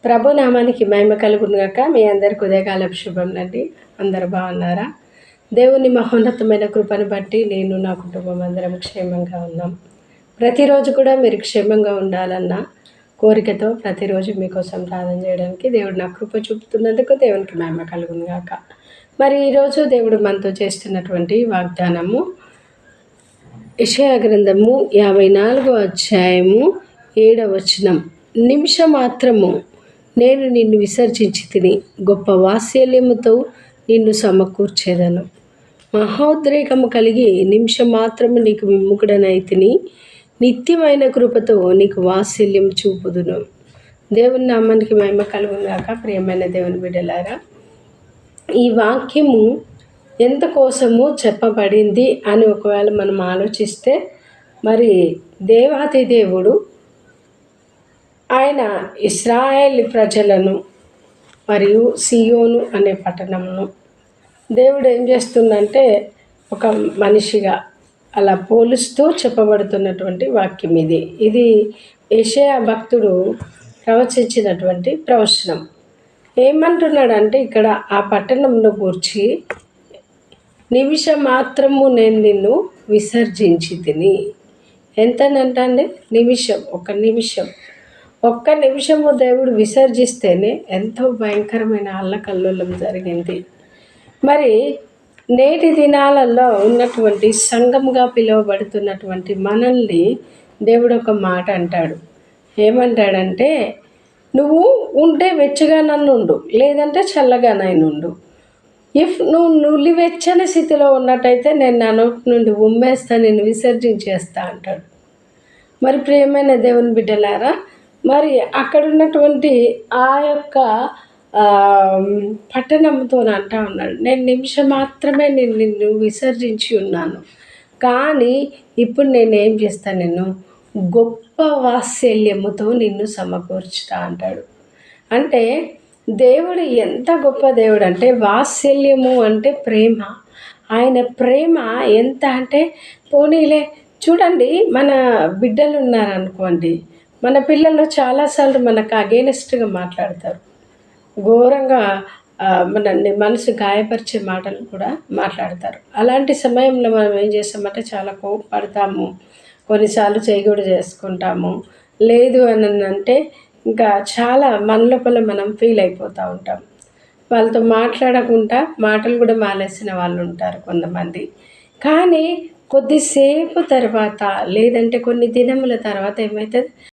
ప్రభు నామానికి మహిమ కలుగునుగాక. మీ అందరికి ఉదయకాలపు శుభంలండి. అందరు బాగున్నారా? దేవుని మహోన్నతమైన కృపను బట్టి నేను నా కుటుంబం అందరం క్షేమంగా ఉన్నాం. ప్రతిరోజు కూడా మీరు క్షేమంగా ఉండాలన్న కోరికతో ప్రతిరోజు మీకోసం ప్రార్థన చేయడానికి దేవుడు నా కృప చూపుతున్నందుకు దేవునికి మహిమ కలుగునుగాక. మరి ఈరోజు దేవుడు మనతో చేస్తున్నటువంటి వాగ్దానము యెషయా గ్రంథము 54వ అధ్యాయము 7వ వచనం. నిమిషమాత్రము నేను నిన్ను విసర్జించి తిని గొప్ప వాత్సల్యముతో నిన్ను సమకూర్చేదను. మహోద్రేకము కలిగి నిమిషమాత్రము నీకు విముఖుడనైతిని, నిత్యమైన కృపతో నీకు వాత్సల్యం చూపుదును. దేవుని నామానికి మహిమ కలుగుగాక. ప్రియమైన దేవుని బిడ్డలారా, ఈ వాక్యము ఎంత కోసము చెప్పబడింది అని ఒకవేళ మనం ఆలోచిస్తే, మరి దేవాది దేవుడు ఆయన ఇశ్రాయేలు ప్రజలను మరియు సియోను అనే పట్టణమును దేవుడు ఏం చేస్తుందంటే ఒక మనిషిగా అలా పోలుస్తూ చెప్పబడుతున్నటువంటి వాక్యం ఇది యెషయా భక్తుడు ప్రవచించినటువంటి ప్రవచనం. ఏమంటున్నాడంటే ఇక్కడ ఆ పట్టణంను గూర్చి, నిమిషం మాత్రము నేను నిన్ను విసర్జించి తిని. ఎంతనంటే నిమిషం, ఒక్క నిమిషము దేవుడు విసర్జిస్తేనే ఎంతో భయంకరమైన అల్లకల్లోలం జరిగింది. మరి నేటి దినాలలో ఉన్నటువంటి సంఘముగా పిలువబడుతున్నటువంటి మనల్ని దేవుడు ఒక మాట అంటాడు. ఏమంటాడంటే, నువ్వు ఉంటే వెచ్చగా నన్ను ఉండు, లేదంటే చల్లగా నన్ను. నువ్వు నులివెచ్చని స్థితిలో ఉన్నట్టయితే నేను నా నోటి నుండి ఉమ్మేస్తా, నేను విసర్జించేస్తా అంటాడు. మరి ప్రియమైన దేవుని బిడ్డలారా, మరి అక్కడ ఉన్నటువంటి ఆ యొక్క పట్టణంతో అంటా ఉన్నాడు, నేను నిమిషం మాత్రమే నేను నిన్ను విసర్జించి ఉన్నాను, కానీ ఇప్పుడు నేనేం చేస్తాను, నిన్ను గొప్ప వాత్సల్యముతో నిన్ను సమకూర్చుతా అంటాడు. అంటే దేవుడు ఎంత గొప్ప దేవుడు అంటే, వాత్సల్యము అంటే ప్రేమ. ఆయన ప్రేమ ఎంత అంటే, పోనీలే చూడండి, మన బిడ్డలు ఉన్నారనుకోండి, మన పిల్లలు చాలాసార్లు మనకు అగేనెస్ట్గా మాట్లాడతారు, ఘోరంగా మనల్ని మనసు గాయపరిచే మాటలు కూడా మాట్లాడతారు. అలాంటి సమయంలో మనం ఏం చేస్తామంటే చాలా కోపపడతాము, కొన్నిసార్లు చేయగూడ చేసుకుంటాము. లేదు అని అంటే ఇంకా చాలా మన లోపల మనం ఫీల్ అయిపోతూ ఉంటాం. వాళ్ళతో మాట్లాడకుండా మాటలు కూడా మానేసిన వాళ్ళు ఉంటారు కొంతమంది. కానీ కొద్దిసేపు తర్వాత, లేదంటే కొన్ని దినముల తర్వాత ఏమవుతుంది,